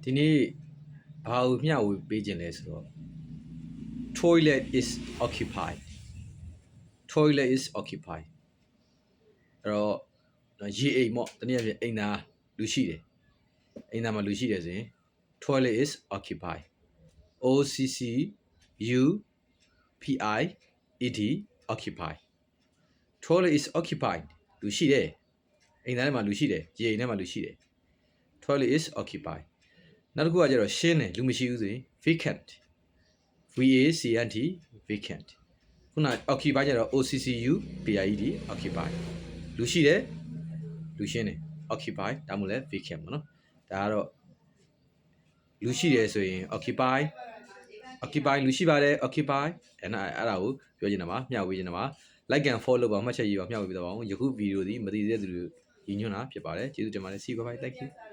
ဒီနေ့ဘာကိုမျှဝေပေးခြင်းလဲဆိုတော့ toilet is occupied toilet is occupied အဲ့တော့ရေအိမ်ပေါ့တနည်းအားဖြင့်အိမ်သားလူရှိတယ်အိမ်သားမှာလူရှိတယ်ဆိုရင် toilet is occupied O C C U P I E D occupied toilet is occupied လူရှိတယ်အိမ်သားထဲမှာလူရှိတယ်ရေအိမ်ထဲမှာလူရှိတယ် toilet is occupied နောက်တစ်ခုကကျတော့ရှင်းတယ်လူမရှိဘူးဆိုရင် vacant VACANT vacant ခုန occupy ကျတော့ OCCU PIED occupy လူရှိတယ်လူရှင်းတယ် occupy ဒါမှမဟုတ်လဲ vacant ပေါ့နော်ဒါကတော့လူရှိတယ်ဆိုရင် occupy လူရှိပါတယ် occupy အဲ့ဒါကိုပြောချင်တာပါမျှဝေချင်တာပါ like and follow ပါမှတ်ချက်ရေးပါမျှဝေပေးတော့ပါအောင်ယခုဗီဒီယိုဒီမသိသေးတဲ့သူတွေညီညွတ်တာဖြစ်ပါတယ်ကျေးဇူးတင်ပါတယ် see you bye bye thank you